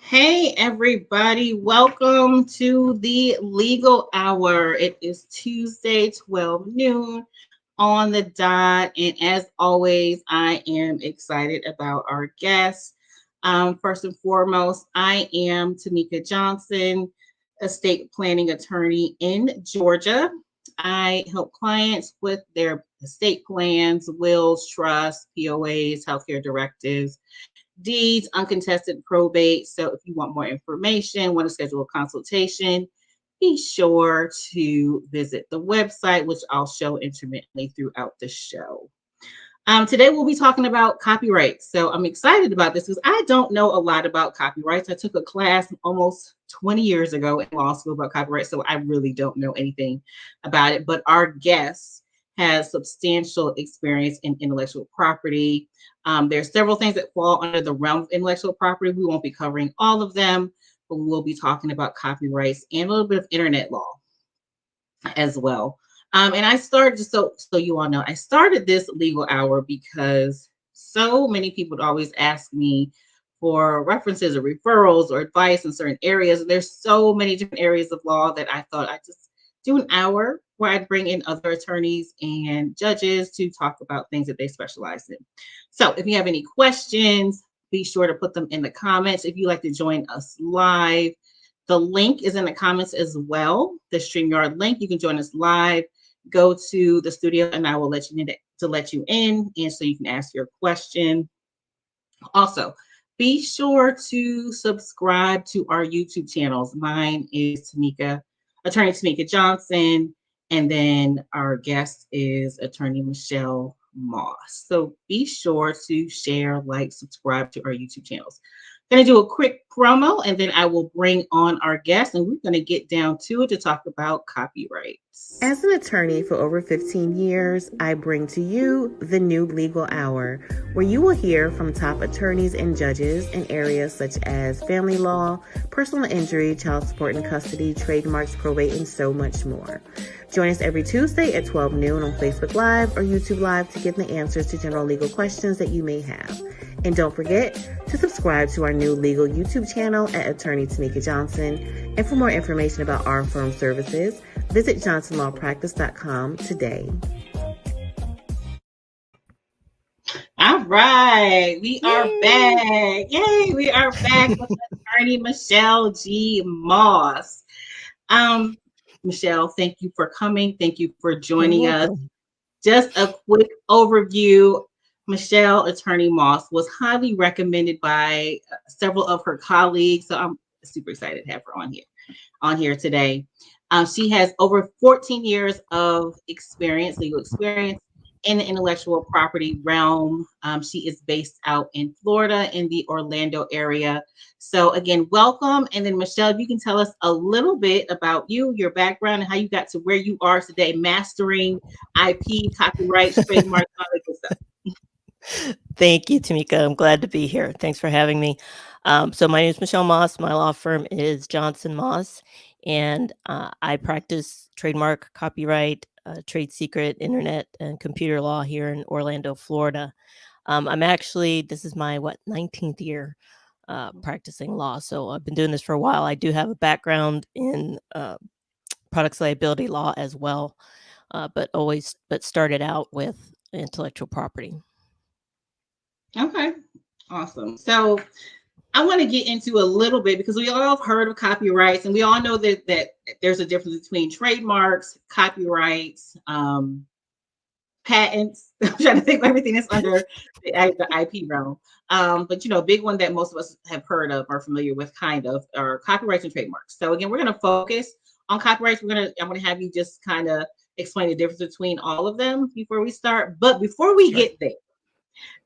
Hey, everybody. Welcome to the Legal Hour. It is Tuesday, 12 noon on the dot. And as always, I am excited about our guests. First and foremost, I am Tamika Johnson, estate planning attorney in Georgia. I help clients with their estate plans, wills, trusts, POAs, healthcare directives, deeds, uncontested probate. So if you want more information, want to schedule a consultation, be sure to visit the website, which I'll show intermittently throughout the show. Today we'll be talking about copyright. So I'm excited about this because I don't know a lot about copyrights. I took a class almost 20 years ago in law school about copyright, so I really don't know anything about it. But our guest has substantial experience in intellectual property. There's several things that fall under the realm of intellectual property. We won't be covering all of them, but we will be talking about copyrights and a little bit of internet law as well. And I started, just so you all know, I started this legal hour because so many people would always ask me for references or referrals or advice in certain areas. And there's so many different areas of law that I thought I'd just do an hour where I'd bring in other attorneys and judges to talk about things that they specialize in. So if you have any questions, be sure to put them in the comments. If you'd like to join us live, the link is in the comments as well. The StreamYard link, you can join us live. Go to the studio and I will let you in, and so you can ask your question. Also, be sure to subscribe to our YouTube channels. Mine is Attorney Tamika Johnson, and then our guest is Attorney Michele Moss. So be sure to share, like, subscribe to our YouTube channels. Going to do a quick promo and then I will bring on our guest and we're going to get down to it to talk about copyrights. As an attorney for over 15 years, I bring to you the new Legal Hour, where you will hear from top attorneys and judges in areas such as family law, personal injury, child support and custody, trademarks, probate, and so much more. Join us every Tuesday at 12 noon on Facebook Live or YouTube Live to get the answers to general legal questions that you may have. And don't forget to subscribe to our new legal YouTube channel at Attorney Tamika Johnson. And for more information about our firm services, visit johnsonlawpractice.com today. All right, we are back. Yay, we are back with Attorney Michele G. Moss. Michele, thank you for coming. Thank you for joining us. Just a quick overview. Michele, Attorney Moss, was highly recommended by several of her colleagues. So I'm super excited to have her on here today. She has over 14 years of legal experience in the intellectual property realm. She is based out in Florida in the Orlando area. So again, welcome. And then Michele, if you can tell us a little bit about you, your background, and how you got to where you are today, mastering IP, copyrights, trademarks, all that good stuff. Thank you, Tamika. I'm glad to be here. Thanks for having me. So my name is Michele Moss. My law firm is Johnson Moss, and I practice trademark, copyright, trade secret, internet, and computer law here in Orlando, Florida. This is my 19th year practicing law. So I've been doing this for a while. I do have a background in products liability law as well, but started out with intellectual property. Okay, awesome. So I want to get into a little bit because we all have heard of copyrights and we all know that there's a difference between trademarks, copyrights, patents. I'm trying to think of everything that's under the IP realm. But a big one that most of us have heard of or familiar with kind of are copyrights and trademarks. So again, we're going to focus on copyrights. I'm going to have you just kind of explain the difference between all of them before we start. But before we get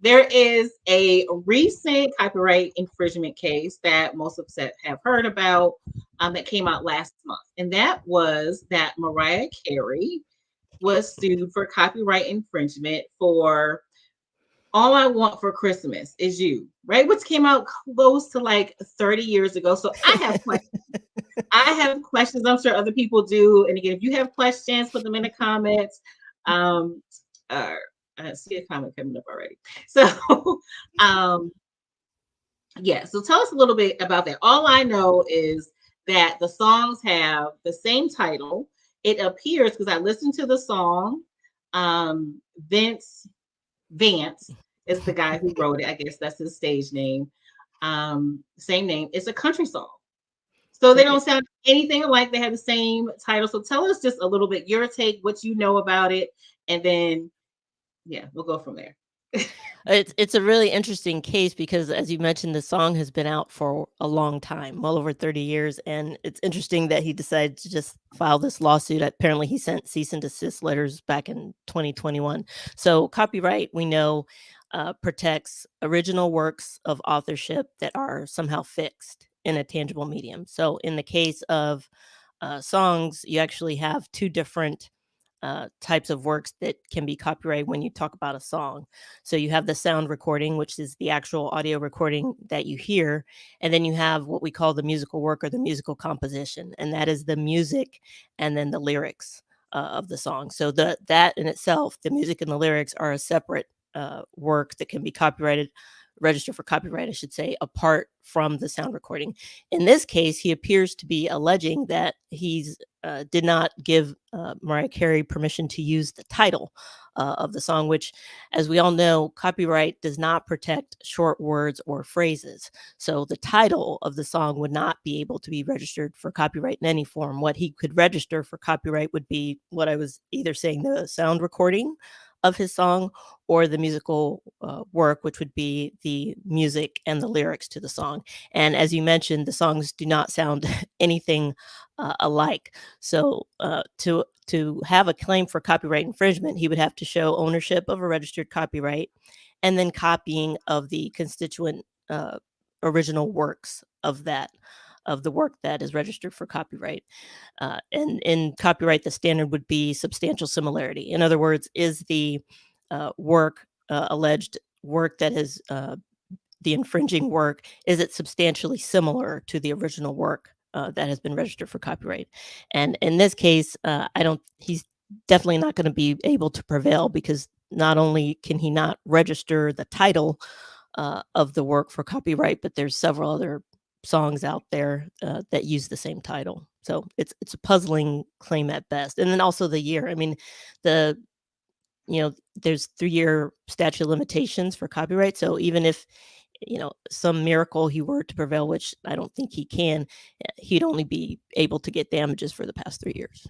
there is a recent copyright infringement case that most of us have heard about that came out last month. And that was that Mariah Carey was sued for copyright infringement for All I Want for Christmas Is You, right? Which came out close to like 30 years ago. So I have questions. I'm sure other people do. And again, if you have questions, put them in the comments. I see a comment coming up already. So Yeah, so tell us a little bit about that. All I know is that the songs have the same title. It appears because I listened to the song. Vince Vance is the guy who wrote it. I guess that's his stage name. Same name. It's a country song. So they So don't sound anything alike. They have the same title. So tell us just a little bit your take, what you know about it, and then yeah, we'll go from there. it's a really interesting case because, as you mentioned, the song has been out for a long time, well over 30 years, and it's interesting that he decided to just file this lawsuit. Apparently, he sent cease and desist letters back in 2021. So, copyright, we know, protects original works of authorship that are somehow fixed in a tangible medium. So, in the case of songs, you actually have two different types of works that can be copyrighted when you talk about a song. So you have the sound recording, which is the actual audio recording that you hear, and then you have what we call the musical work or the musical composition, and that is the music and then the lyrics of the song. So that in itself, the music and the lyrics are a separate work that can be copyrighted, registered for copyright, I should say, apart from the sound recording. In this case, he appears to be alleging that he's did not give Mariah Carey permission to use the title of the song, which, as we all know, copyright does not protect short words or phrases. So the title of the song would not be able to be registered for copyright in any form. What he could register for copyright would be what I was either saying, the sound recording of his song, or the musical work, which would be the music and the lyrics to the song. And as you mentioned, the songs do not sound anything alike. So to have a claim for copyright infringement, he would have to show ownership of a registered copyright, and then copying of the constituent original works of the work that is registered for copyright. And in copyright, the standard would be substantial similarity. In other words, is the work alleged work that is the infringing work, is it substantially similar to the original work that has been registered for copyright? And in this case, I don't. He's definitely not going to be able to prevail because not only can he not register the title of the work for copyright, but there's several other songs out there that use the same title. So it's a puzzling claim at best. And then also the year. I mean, the there's 3-year statute of limitations for copyright. So even if some miracle he were to prevail, which I don't think he can, he'd only be able to get damages for the past 3 years.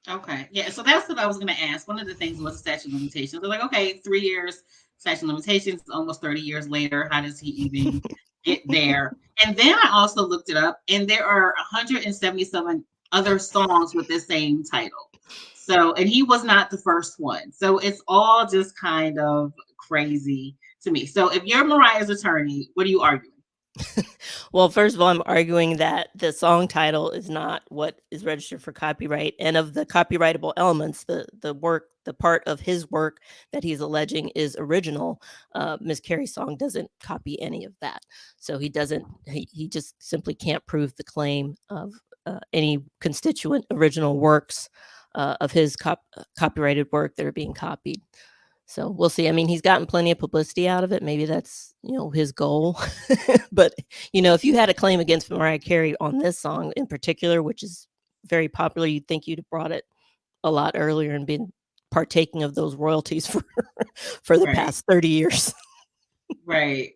Okay. Yeah. So that's what I was going to ask. One of the things was statute of limitations. They're like, okay, 3 years statute of limitations, almost 30 years later. How does he even get there? And then I also looked it up, and there are 177 other songs with the same title. So, and he was not the first one. So it's all just kind of crazy to me. So if you're Mariah's attorney, what are you arguing? Well, first of all, I'm arguing that the song title is not what is registered for copyright, and of the copyrightable elements, the work, the part of his work that he's alleging is original. Miss Carey's song doesn't copy any of that, so he doesn't. He just simply can't prove the claim of any constituent original works of his copyrighted work that are being copied. So we'll see. I mean, he's gotten plenty of publicity out of it. Maybe that's, his goal. But, if you had a claim against Mariah Carey on this song in particular, which is very popular, you'd think you'd have brought it a lot earlier and been partaking of those royalties for the Right. past 30 years. Right.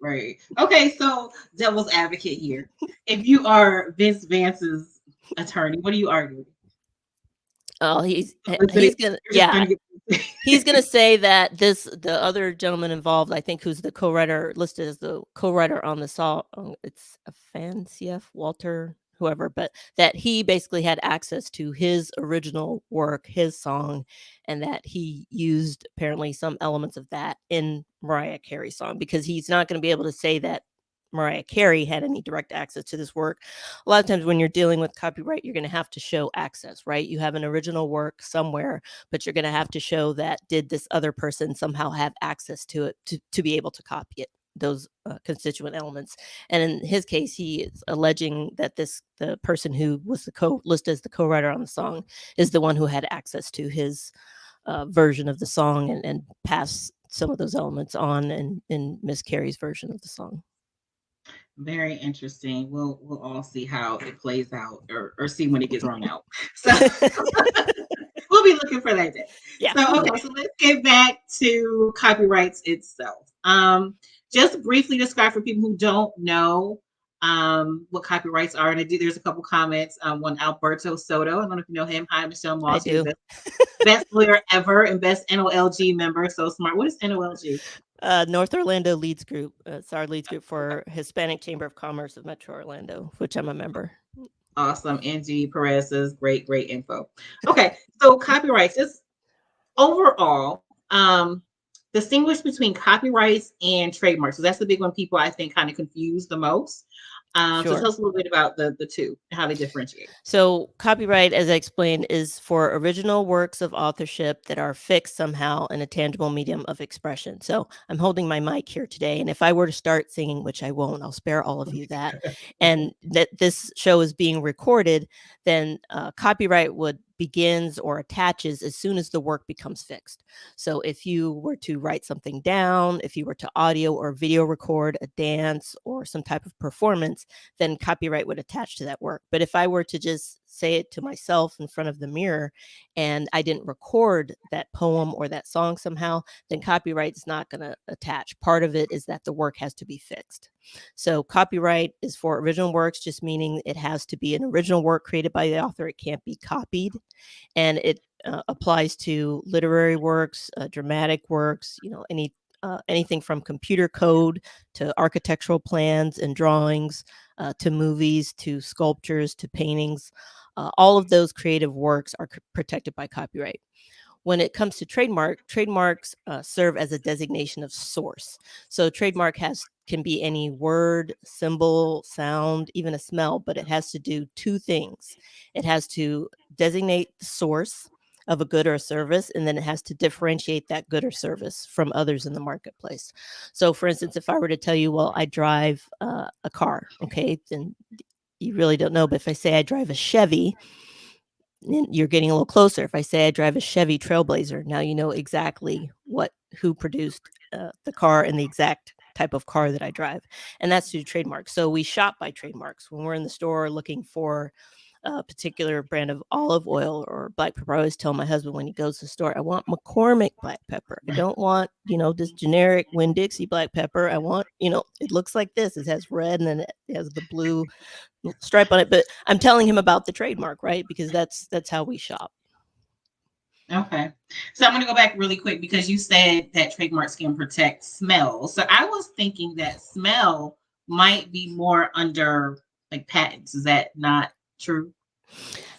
Okay, so devil's advocate here. If you are Vince Vance's attorney, what are you arguing? Oh, he's Publicity? gonna, You're just yeah, trying to get he's gonna say that the other gentleman involved, I think, who's the co-writer, listed as the co-writer on the song, it's a fan CF Walter, whoever, but that he basically had access to his original work, his song, and that he used apparently some elements of that in Mariah Carey's song, because he's not going to be able to say that Mariah Carey had any direct access to this work. A lot of times when you're dealing with copyright, you're going to have to show access, right? You have an original work somewhere, but you're going to have to show that did this other person somehow have access to it to be able to copy it, those constituent elements. And in his case, he is alleging that the person who was listed as the co-writer on the song is the one who had access to his version of the song and pass some of those elements on in Miss Carey's version of the song. Very interesting. We'll all see how it plays out, or see when it gets thrown out. So we'll be looking for that day. Yeah. So okay, so let's get back to copyrights itself. Just briefly describe for people who don't know what copyrights are. And there's a couple comments. One Alberto Soto. I don't know if you know him. Hi, Michelle I Moss. He's do. the best lawyer ever and best NOLG member. So smart. What is NOLG? North Orlando Leads Group. It's our leads group for Hispanic Chamber of Commerce of Metro Orlando, which I'm a member. Awesome. Angie Perez says great info. Okay, so copyrights is overall distinguish between copyrights and trademarks. So that's the big one people I think kind of confuse the most. So Sure. tell us a little bit about the two, how they differentiate. So copyright, as I explained, is for original works of authorship that are fixed somehow in a tangible medium of expression. So I'm holding my mic here today, and if I were to start singing, which I won't, I'll spare all of you that, and that this show is being recorded, then copyright would begins or attaches as soon as the work becomes fixed. So if you were to write something down, if you were to audio or video record a dance or some type of performance, then copyright would attach to that work. But if I were to just say it to myself in front of the mirror and I didn't record that poem or that song somehow, then copyright is not going to attach. Part of it is that the work has to be fixed. So copyright is for original works, just meaning it has to be an original work created by the author. It can't be copied. And it applies to literary works, dramatic works, anything from computer code to architectural plans and drawings, to movies, to sculptures, to paintings. All of those creative works are protected by copyright. When it comes to trademarks serve as a designation of source. So trademark can be any word, symbol, sound, even a smell, but it has to do two things. It has to designate the source of a good or a service, and then it has to differentiate that good or service from others in the marketplace. So for instance, if I were to tell you, well, I drive a car, okay, then you really don't know. But if I say I drive a Chevy, you're getting a little closer. If I say I drive a Chevy Trailblazer, now you know exactly who produced the car and the exact type of car that I drive. And that's through trademarks. So we shop by trademarks. When we're in the store looking for a particular brand of olive oil or black pepper, I always tell my husband when he goes to the store, I want McCormick black pepper. I don't want, this generic Winn-Dixie black pepper. I want, it looks like this. It has red and then it has the blue stripe on it. But I'm telling him about the trademark, right? Because that's how we shop. Okay. So I'm going to go back really quick because you said that trademarks can protect smell. So I was thinking that smell might be more under like patents. Is that not true?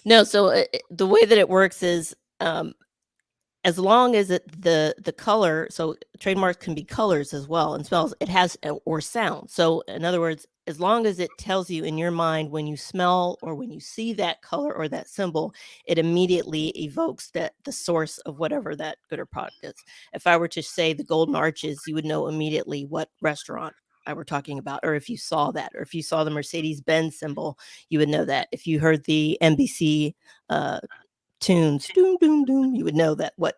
No. So the way that it works is as long as the color, so trademarks can be colors as well, and smells, it has, or sound. So in other words, as long as it tells you in your mind when you smell or when you see that color or that symbol, it immediately evokes the source of whatever that good or product is. If I were to say the Golden Arches, you would know immediately what restaurant I were talking about, or if you saw that, or if you saw the Mercedes-Benz symbol, you would know that. If you heard the NBC tunes, doom, doom, doom, you would know that what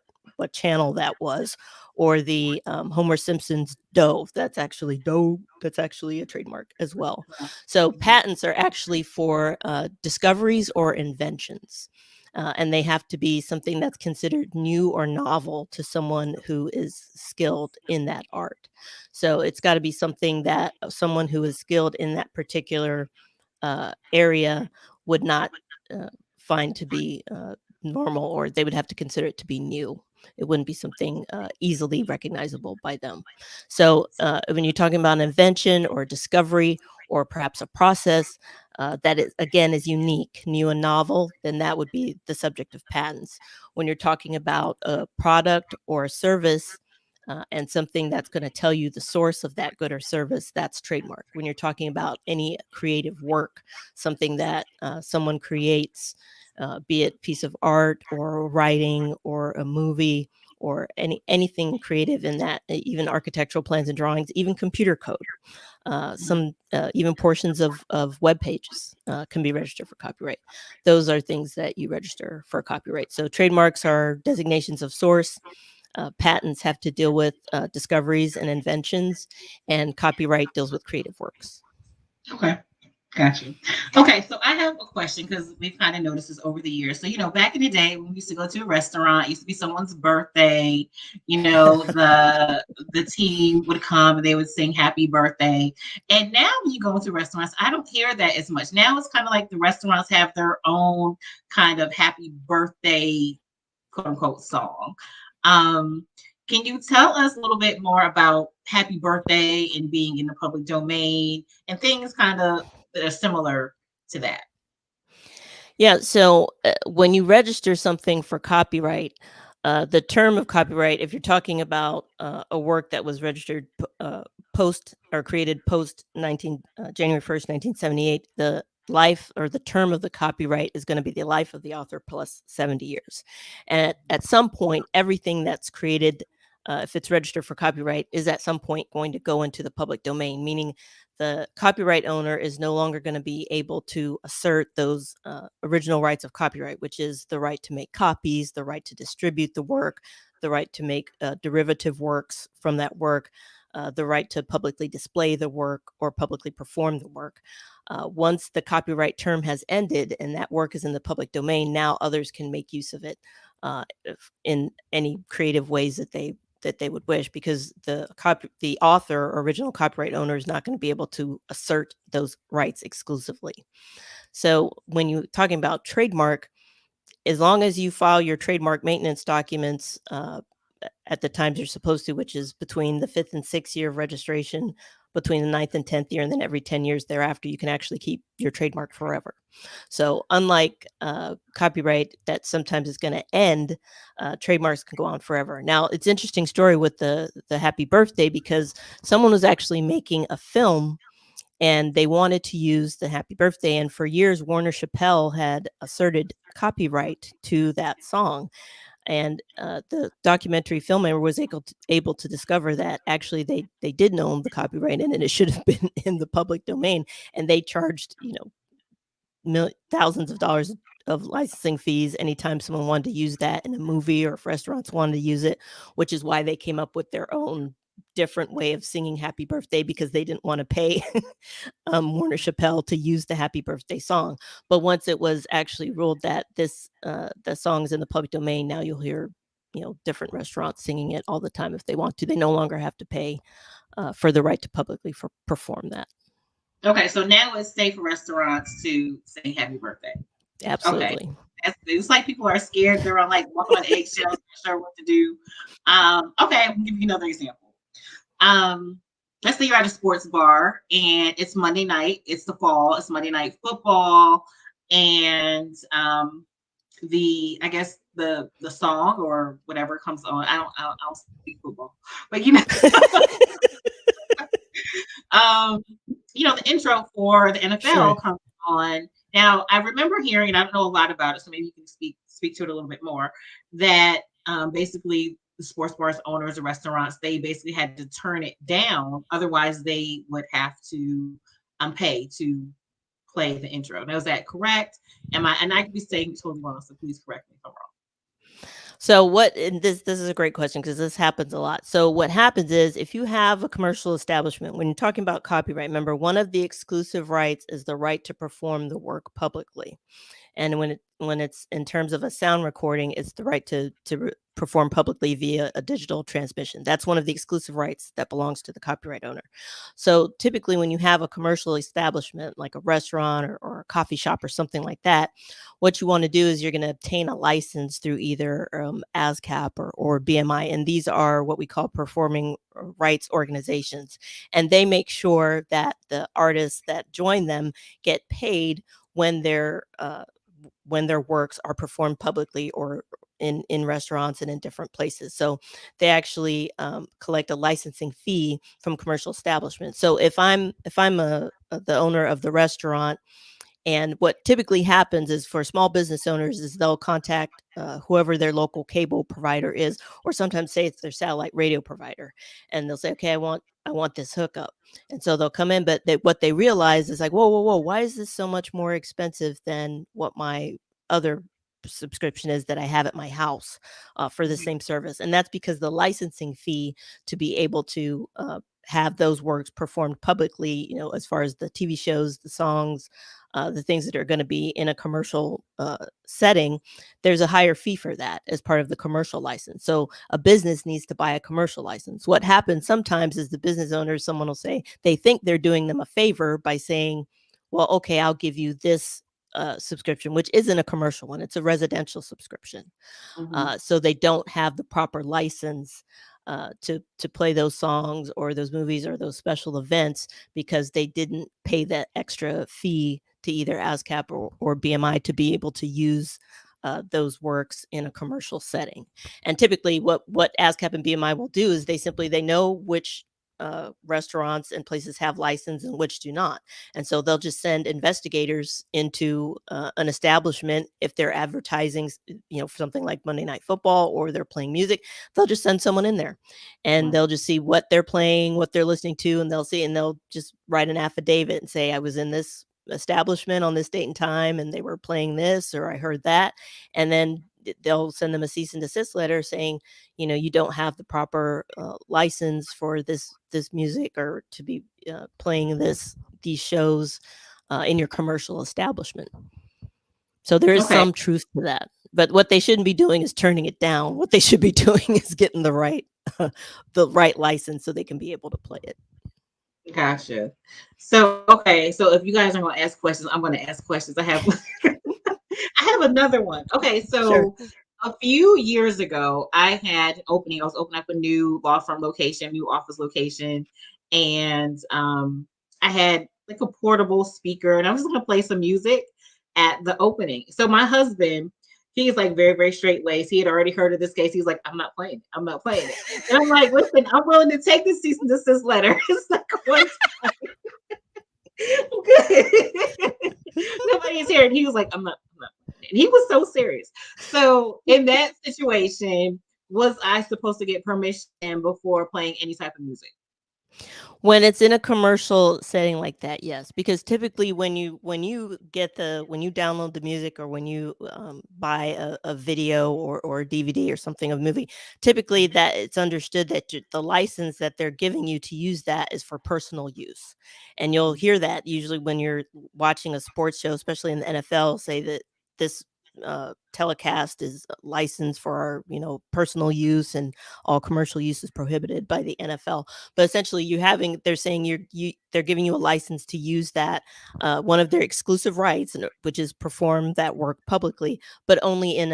channel that was. Or the Homer Simpson's Dove, that's actually a trademark as well. So patents are actually for discoveries or inventions. And they have to be something that's considered new or novel to someone who is skilled in that art. So it's got to be something that someone who is skilled in that particular area would not find to be normal, or they would have to consider it to be new. It wouldn't be something easily recognizable by them. So when you're talking about an invention or discovery or perhaps a process that is, again, is unique, new and novel, then that would be the subject of patents. When you're talking about a product or a service and something that's going to tell you the source of that good or service, that's trademark. When you're talking about any creative work, something that someone creates, be it piece of art or writing or a movie or anything creative in that, even architectural plans and drawings, even computer code, some even portions of web pages can be registered for copyright. Those are things that you register for copyright. So trademarks are designations of source. Patents have to deal with discoveries and inventions, and copyright deals with creative works. Okay. Got you. Okay, so I have a question because we've kind of noticed this over the years. So, back in the day when we used to go to a restaurant, it used to be someone's birthday, the team would come and they would sing happy birthday. And now when you go into restaurants, I don't hear that as much. Now it's kind of like the restaurants have their own kind of happy birthday quote unquote song. Um, can you tell us a little bit more about happy birthday and being in the public domain and things kind of that are similar to that? Yeah, so when you register something for copyright, the term of copyright, if you're talking about a work that was registered post or created post January 1st, 1978, the life or the term of the copyright is going to be the life of the author plus 70 years. And at some point, everything that's created, if it's registered for copyright, is at some point going to go into the public domain, meaning the copyright owner is no longer going to be able to assert those original rights of copyright, which is the right to make copies, the right to distribute the work, the right to make derivative works from that work, the right to publicly display the work or publicly perform the work. Once the copyright term has ended and that work is in the public domain, now others can make use of it in any creative ways that they would wish, because the author or original copyright owner is not going to be able to assert those rights exclusively. So when you're talking about trademark, as long as you file your trademark maintenance documents at the times you're supposed to, which is between the 5th and 6th year of registration, between the 9th and 10th year, and then every 10 years thereafter, you can actually keep your trademark forever. So unlike copyright that sometimes is going to end, trademarks can go on forever. Now, it's an interesting story with the happy birthday, because someone was actually making a film and they wanted to use the happy birthday. And for years, Warner Chappelle had asserted copyright to that song. And the documentary filmmaker was able to discover that actually they didn't own the copyright in it. It should have been in the public domain, and they charged thousands of dollars of licensing fees anytime someone wanted to use that in a movie, or if restaurants wanted to use it, which is why they came up with their own different way of singing happy birthday, because they didn't want to pay Warner Chappelle to use the happy birthday song. But once it was actually ruled that the song is in the public domain, now you'll hear different restaurants singing it all the time if they want to. They no longer have to pay for the right to publicly perform that. Okay, so now it's safe for restaurants to say happy birthday. Absolutely. Okay. It's like people are scared. They're on walking on eggshells, not sure what to do. Okay, I'll give you another example. Let's say you're at a sports bar and it's Monday night. It's the fall. It's Monday Night Football, and I guess the song or whatever comes on. I don't speak football, but the intro for the NFL comes on. Now, I remember hearing, and I don't know a lot about it, so maybe you can speak to it a little bit more, that basically the sports bars owners, the restaurants, they basically had to turn it down. Otherwise, they would have to pay to play the intro. Now, is that correct? And I could be saying totally wrong, so please correct me if I'm wrong. So and this is a great question, because this happens a lot. So what happens is, if you have a commercial establishment, when you're talking about copyright, remember, one of the exclusive rights is the right to perform the work publicly. And when it's in terms of a sound recording, it's the right to perform publicly via a digital transmission. That's one of the exclusive rights that belongs to the copyright owner. So typically when you have a commercial establishment like a restaurant or a coffee shop or something like that, what you want to do is you're going to obtain a license through either ASCAP or BMI. And these are what we call performing rights organizations. And they make sure that the artists that join them get paid when their works are performed publicly or in restaurants and in different places. So they actually collect a licensing fee from commercial establishments. So if I'm the owner of the restaurant, and what typically happens is, for small business owners, is they'll contact whoever their local cable provider is, or sometimes say it's their satellite radio provider, and they'll say, okay, I want this hookup. And so they'll come in, but what they realize is whoa, why is this so much more expensive than what my other subscription is that I have at my house for the same service? And that's because the licensing fee to be able to have those works performed publicly, as far as the TV shows, the songs, the things that are going to be in a commercial setting, there's a higher fee for that as part of the commercial license. So a business needs to buy a commercial license. What happens sometimes is the business owners, someone will say, they think they're doing them a favor by saying, well, okay, I'll give you this subscription, which isn't a commercial one. It's a residential subscription. So they don't have the proper license to play those songs or those movies or those special events because they didn't pay that extra fee to either ASCAP or BMI to be able to use those works in a commercial setting. And typically what ASCAP and BMI will do is they know which restaurants and places have license and which do not. And so they'll just send investigators into an establishment. If they're advertising, for something like Monday Night Football, or they're playing music, they'll just send someone in there and they'll just see what they're playing, what they're listening to, and they'll just write an affidavit and say, I was in this establishment on this date and time and they were playing this, or I heard that. And then they'll send them a cease and desist letter saying, you don't have the proper license for this music or to be playing these shows in your commercial establishment. So there is some truth to that. But what they shouldn't be doing is turning it down. What they should be doing is getting the right license so they can be able to play it. Gotcha. So if you guys are going to ask questions, I'm going to ask questions. I have I have another one. Okay, so sure. A few years ago, I had opening. I was opening up a new law firm location, new office location, and I had like a portable speaker, and I was going to play some music at the opening. So my husband, he's like very, very straight laced. He had already heard of this case. He's like, I'm not playing it. I'm not playing it. And I'm like, listen, I'm willing to take this cease and desist letter. It's like one time. Good. Nobody's here. And he was like, I'm not. And he was so serious. So in that situation, was I supposed to get permission before playing any type of music? When it's in a commercial setting like that, yes, because typically when you download the music or when you buy a video or a DVD or something of a movie, typically that it's understood that the license that they're giving you to use that is for personal use. And you'll hear that usually when you're watching a sports show, especially in the NFL, say that this telecast is licensed for our personal use and all commercial use is prohibited by the NFL. But essentially they're saying they're giving you a license to use that one of their exclusive rights, which is perform that work publicly, but only in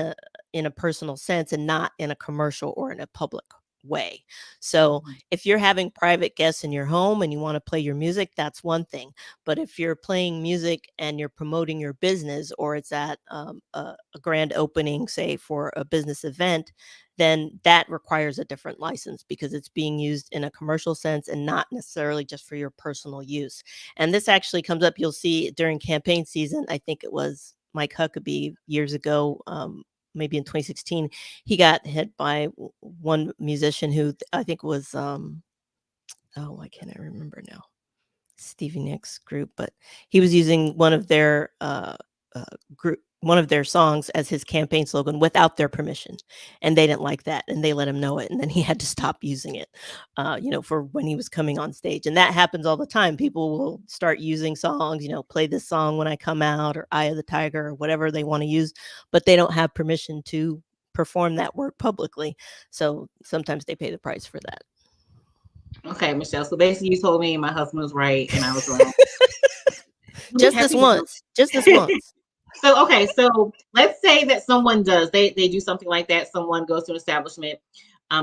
a personal sense and not in a commercial or in a public way. So if you're having private guests in your home and you want to play your music, that's one thing. But if you're playing music and you're promoting your business, or it's at a grand opening, say for a business event, then that requires a different license because it's being used in a commercial sense and not necessarily just for your personal use. And this actually comes up, you'll see during campaign season. I think it was Mike Huckabee years ago, maybe in 2016, he got hit by one musician who I think was, why can't I remember now? Stevie Nicks group, but he was using one of their songs as his campaign slogan without their permission, and they didn't like that, and they let him know it, and then he had to stop using it, for when he was coming on stage. And that happens all the time. People will start using songs, play this song when I come out, or Eye of the Tiger, or whatever they want to use, but they don't have permission to perform that work publicly. So sometimes they pay the price for that. Okay, Michelle. So basically, you told me my husband was right and I was wrong. Just this once. So, okay. So let's say that someone does, they do something like that. Someone goes to an establishment,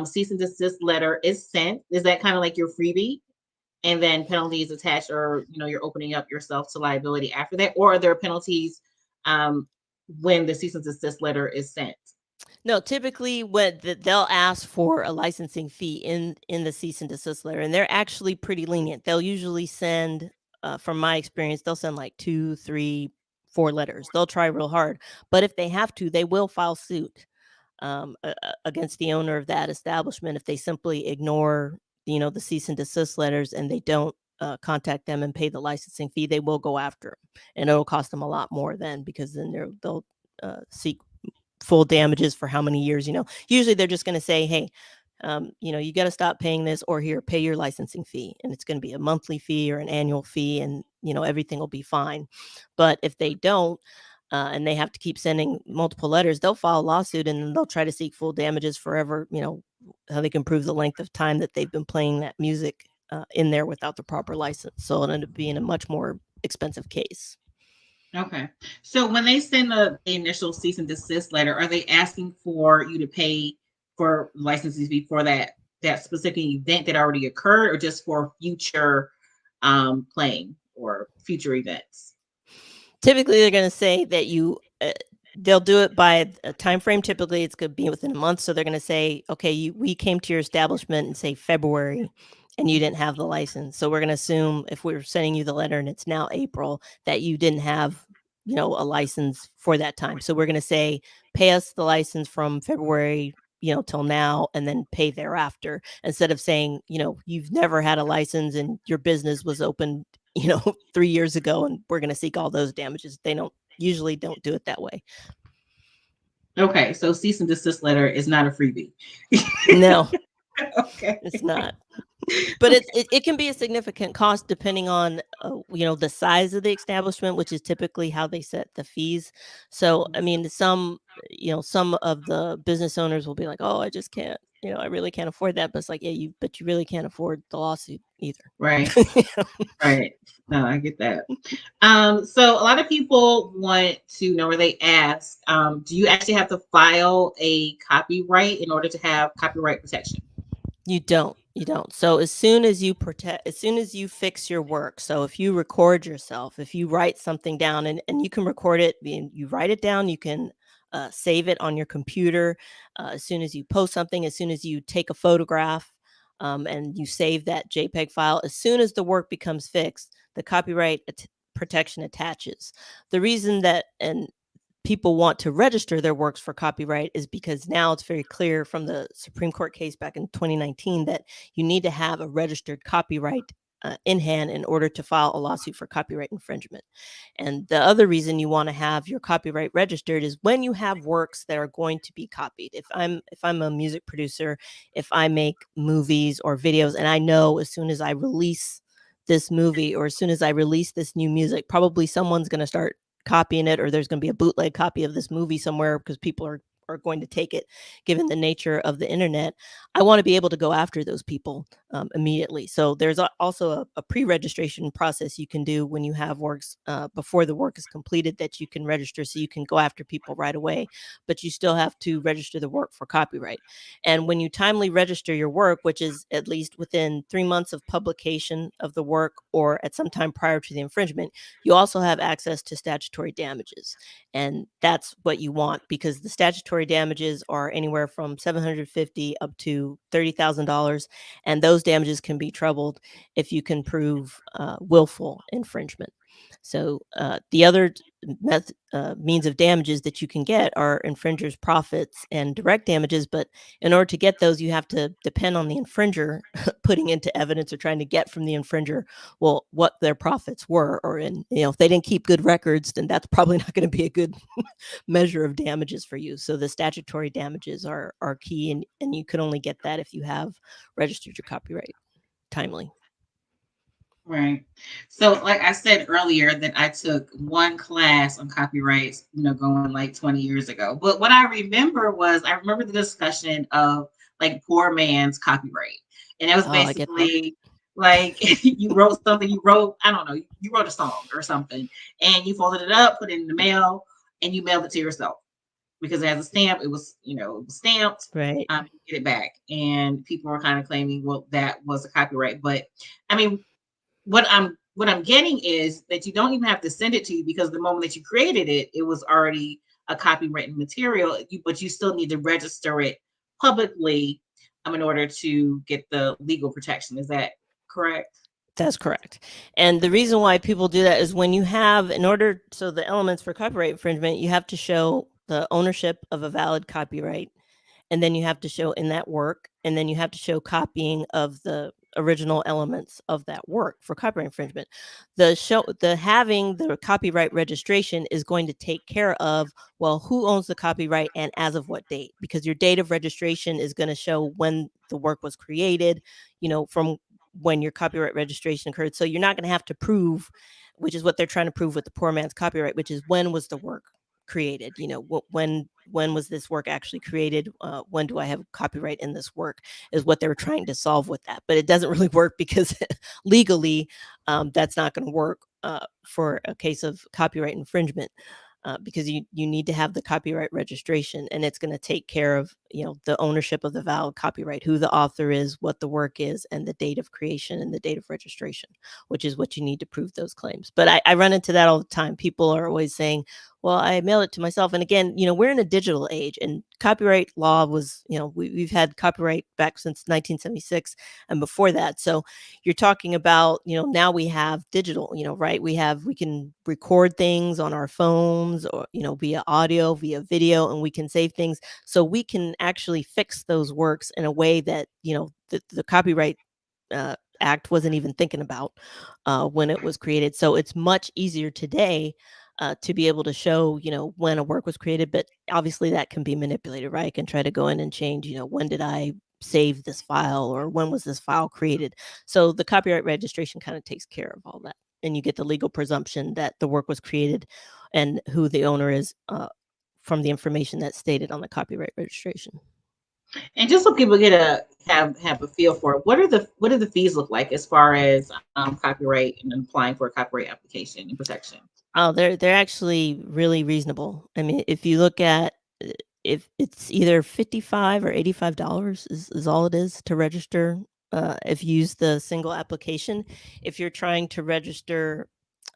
cease and desist letter is sent. Is that kind of like your freebie? And then penalties attached, or, you're opening up yourself to liability after that? Or are there penalties when the cease and desist letter is sent? No, typically they'll ask for a licensing fee in the cease and desist letter, and they're actually pretty lenient. They'll usually send, from my experience, they'll send like 2, 3, 4 letters. They'll try real hard, but if they have to, they will file suit against the owner of that establishment if they simply ignore, the cease and desist letters and they don't contact them and pay the licensing fee. They will go after them, and it'll cost them a lot more then, because then they'll seek full damages for how many years. Usually they're just going to say, hey, you got to stop paying this, or here, pay your licensing fee. And it's going to be a monthly fee or an annual fee, and, everything will be fine. But if they don't, and they have to keep sending multiple letters, they'll file a lawsuit, and then they'll try to seek full damages forever, how they can prove the length of time that they've been playing that music in there without the proper license. So it'll end up being a much more expensive case. Okay. So when they send the initial cease and desist letter, are they asking for you to pay for licensing fee for that specific event that already occurred, or just for future playing or future events? Typically, they're going to say that they'll do it by a time frame. Typically, it's going to be within a month. So they're going to say, okay, we came to your establishment in, say, February, and you didn't have the license. So we're going to assume, if we're sending you the letter and it's now April, that you didn't have, a license for that time. So we're going to say, pay us the license from February, till now, and then pay thereafter, instead of saying, you've never had a license and your business was opened, 3 years ago, and we're going to seek all those damages. They usually don't do it that way. Okay, so cease and desist letter is not a freebie. No. Okay. It's not. But it can be a significant cost depending on the size of the establishment, which is typically how they set the fees. So I mean, some of the business owners will be like, oh, I just can't, I really can't afford that. But it's like, yeah, but you really can't afford the lawsuit either. Right. Right. No, I get that. So a lot of people want to know, or they ask, do you actually have to file a copyright in order to have copyright protection? You don't. So as soon as you fix your work, so if you record yourself, if you write something down, and you can record it, you write it down, you can save it on your computer. As soon as you post something, as soon as you take a photograph, and you save that JPEG file, as soon as the work becomes fixed, the copyright protection attaches. The reason that, and people want to register their works for copyright, is because now it's very clear from the Supreme Court case back in 2019 that you need to have a registered copyright in hand in order to file a lawsuit for copyright infringement. And the other reason you want to have your copyright registered is when you have works that are going to be copied. If I'm a music producer, if I make movies or videos, and I know as soon as I release this movie, or as soon as I release this new music, probably someone's going to start copying it, or there's going to be a bootleg copy of this movie somewhere because people are going to take it, given the nature of the internet. I want to be able to go after those people immediately. So there's also a pre-registration process you can do when you have works before the work is completed, that you can register, so you can go after people right away, but you still have to register the work for copyright. And when you timely register your work, which is at least within 3 months of publication of the work or at some time prior to the infringement, you also have access to statutory damages. And that's what you want, because the statutory damages are anywhere from $750 up to $30,000, and those damages can be trebled if you can prove willful infringement. So the other means of damages that you can get are infringers' profits and direct damages, but in order to get those, you have to depend on the infringer putting into evidence, or trying to get from the infringer, well, what their profits were, or if they didn't keep good records, then that's probably not going to be a good measure of damages for you. So the statutory damages are key, and you can only get that if you have registered your copyright timely. Right. So like I said earlier, that I took one class on copyrights, going like 20 years ago. But what I remember the discussion of like poor man's copyright. And it was basically like you wrote something, I don't know, you wrote a song or something, and you folded it up, put it in the mail, and you mailed it to yourself. Because it has a stamp, it was stamped, right? You get it back. And people were kind of claiming, well, that was a copyright. But I mean, what I'm getting is that you don't even have to send it to you, because the moment that you created it, it was already a copywritten material. But you still need to register it publicly in order to get the legal protection. Is that correct? That's correct. And the reason why people do that is when you have, so the elements for copyright infringement, you have to show the ownership of a valid copyright, and then you have to show in that work, and then you have to show copying of the original elements of that work for copyright infringement. Having the copyright registration is going to take care of, well, who owns the copyright and as of what date, because your date of registration is going to show when the work was created, from when your copyright registration occurred. So you're not going to have to prove, which is what they're trying to prove with the poor man's copyright, which is when was the work created, when was this work actually created, when do I have copyright in this work, is what they were trying to solve with that. But it doesn't really work because legally that's not going to work for a case of copyright infringement, because you need to have the copyright registration, and it's going to take care of the ownership of the valid copyright, who the author is, what the work is, and the date of creation and the date of registration, which is what you need to prove those claims. But I run into that all the time. People are always saying, well, I mail it to myself. And again, we're in a digital age, and copyright law was, we've had copyright back since 1976 and before that. So you're talking about, now we have digital, right? We can record things on our phones, or, via audio, via video, and we can save things. So we can actually fix those works in a way that, the Copyright Act wasn't even thinking about when it was created. So it's much easier today to be able to show, when a work was created. But obviously that can be manipulated, right? I can try to go in and change, when did I save this file, or when was this file created? So the copyright registration kind of takes care of all that. And you get the legal presumption that the work was created and who the owner is from the information that's stated on the copyright registration. And just so people get have a feel for it, what do the fees look like as far as copyright and applying for a copyright application and protection? Oh, they're actually really reasonable. I mean, if you look at, if it's either $55 or $85 is all it is to register. If you use the single application, if you're trying to register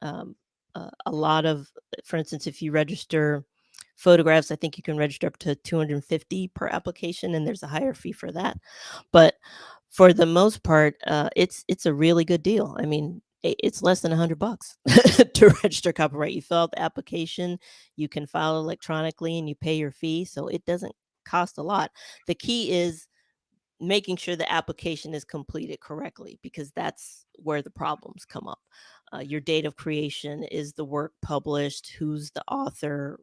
a lot of, for instance, if you register photographs, I think you can register up to $250 per application, and there's a higher fee for that. But for the most part, it's a really good deal. I mean, it's less than $100 to register copyright. You fill out the application, you can file electronically, and you pay your fee. So it doesn't cost a lot. The key is making sure the application is completed correctly, because that's where the problems come up. Your date of creation, is the work published, who's the author,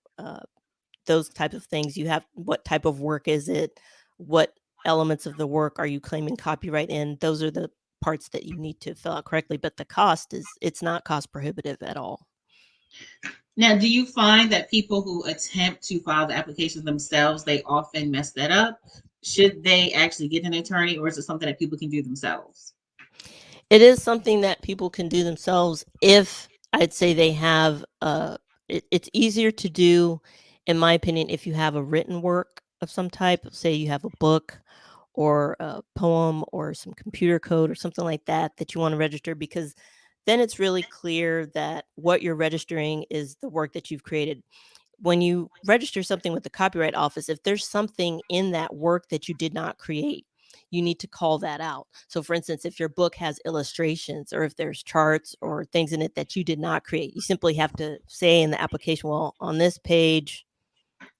those type of things. You have, what type of work is it, what elements of the work are you claiming copyright in? Those are the parts that you need to fill out correctly. But the cost it's not cost prohibitive at all. Now, do you find that people who attempt to file the application themselves, they often mess that up? Should they actually get an attorney, or is it something that people can do themselves? It is something that people can do themselves if, I'd say, they have it's easier to do, in my opinion, if you have a written work of some type. Say you have a book or a poem or some computer code or something like that you want to register, because then it's really clear that what you're registering is the work that you've created. When you register something with the Copyright Office, if there's something in that work that you did not create, you need to call that out. So for instance, if your book has illustrations, or if there's charts or things in it that you did not create, you simply have to say in the application, well, on this page,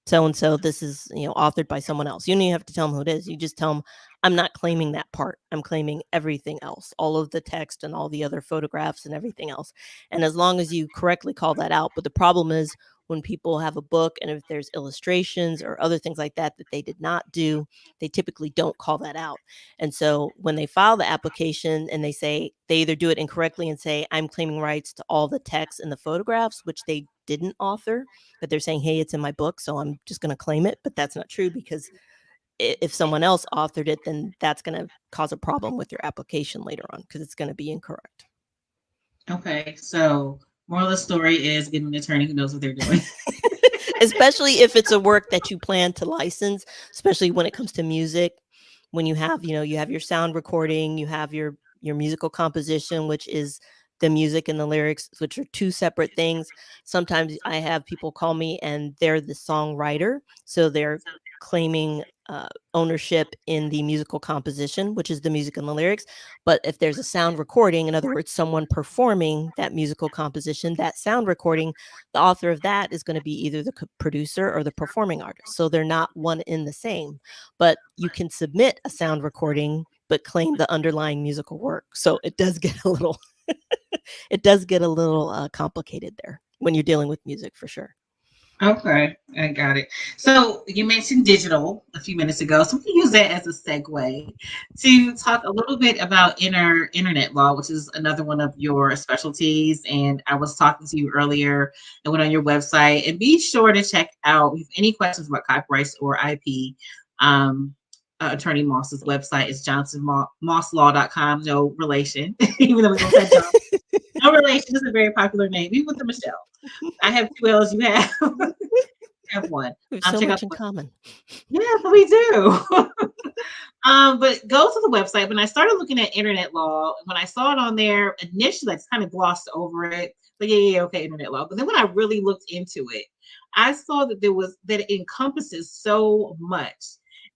so and so, this is authored by someone else. You don't even have to tell them who it is. You just tell them, I'm not claiming that part. I'm claiming everything else, all of the text and all the other photographs and everything else. And as long as you correctly call that out. But the problem is, when people have a book and if there's illustrations or other things like that they did not do, they typically don't call that out. And so when they file the application and they either do it incorrectly and say, I'm claiming rights to all the text and the photographs, which they didn't author, but they're saying, hey, it's in my book, so I'm just going to claim it. But that's not true, because if someone else authored it, then that's going to cause a problem with your application later on, because it's going to be incorrect. Okay, so moral of the story is get an attorney who knows what they're doing. Especially if it's a work that you plan to license, especially when it comes to music. When you have, you have your sound recording, you have your musical composition, which is the music and the lyrics, which are two separate things. Sometimes I have people call me and they're the songwriter, so they're claiming ownership in the musical composition, which is the music and the lyrics. But if there's a sound recording, in other words, someone performing that musical composition, that sound recording, the author of that is going to be either the producer or the performing artist. So they're not one in the same. But you can submit a sound recording but claim the underlying musical work. So it does get a little it does get a little complicated there when you're dealing with music, for sure. Okay, I got it. So you mentioned digital a few minutes ago, so we can use that as a segue to talk a little bit about internet law, which is another one of your specialties. And I was talking to you earlier. I went on your website, and be sure to check out if you have any questions about copyrights or IP. Um, Attorney Moss's website is johnsonmosslaw.com. No relation, even though we both said John. No relation is a very popular name, even with the Michelle. I have two L's. You have have one. We have so Check out much in common. yes, we do. But go to the website. When I started looking at internet law, when I saw it on there initially, I just kind of glossed over it. But yeah, okay, internet law. But then when I really looked into it, I saw that it encompasses so much.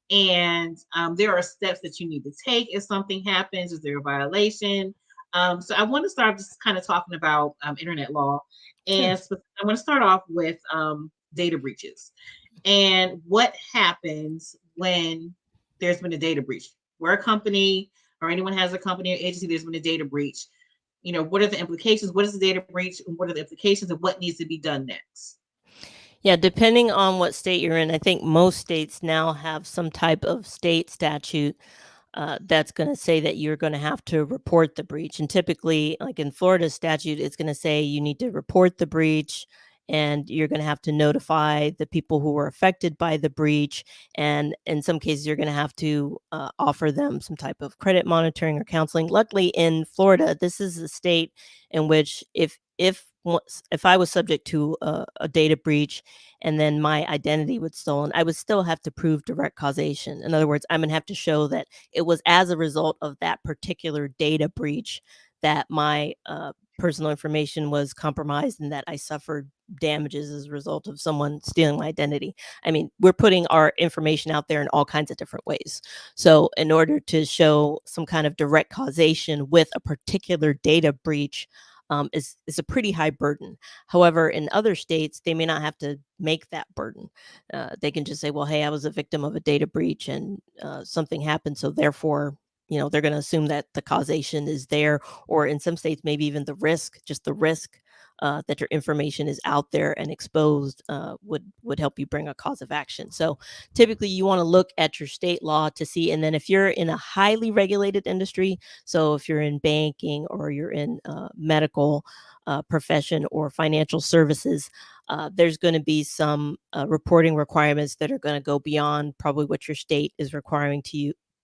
And there are steps that you need to take if something happens. Is there a violation? So I want to start just kind of talking about internet law. Sure. And I want to start off with data breaches and what happens when there's been a data breach. We're a company or anyone has a company or agency, there's been a data breach. What are the implications? What is the data breach? And what are the implications and what needs to be done next? Yeah, depending on what state you're in, I think most states now have some type of state statute that's going to say that you're going to have to report the breach. And typically, like in Florida statute, it's going to say you need to report the breach and you're going to have to notify the people who were affected by the breach. And in some cases, you're going to have to offer them some type of credit monitoring or counseling. Luckily, in Florida, this is a state in which if I was subject to a data breach and then my identity was stolen, I would still have to prove direct causation. In other words, I'm going to have to show that it was as a result of that particular data breach that my personal information was compromised and that I suffered damages as a result of someone stealing my identity. I mean, we're putting our information out there in all kinds of different ways. So in order to show some kind of direct causation with a particular data breach, is a pretty high burden. However, in other states, they may not have to make that burden. They can just say, well, hey, I was a victim of a data breach and something happened. So therefore, they're going to assume that the causation is there, or in some states, maybe even the risk that your information is out there and exposed would help you bring a cause of action. So typically you want to look at your state law to see, and then if you're in a highly regulated industry, so if you're in banking or you're in medical profession or financial services, there's going to be some reporting requirements that are going to go beyond probably what your state is requiring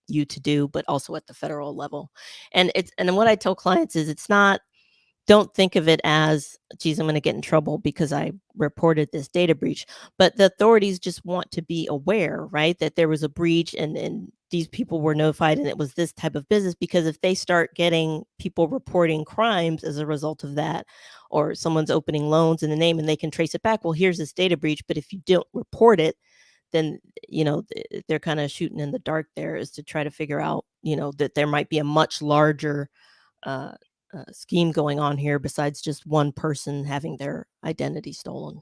you to do, but also at the federal level. And what I tell clients is don't think of it as, geez, I'm going to get in trouble because I reported this data breach. But the authorities just want to be aware, right, that there was a breach and these people were notified and it was this type of business. Because if they start getting people reporting crimes as a result of that, or someone's opening loans in the name and they can trace it back, well, here's this data breach. But if you don't report it, then they're kind of shooting in the dark there, is to try to figure out that there might be a much larger scheme going on here besides just one person having their identity stolen.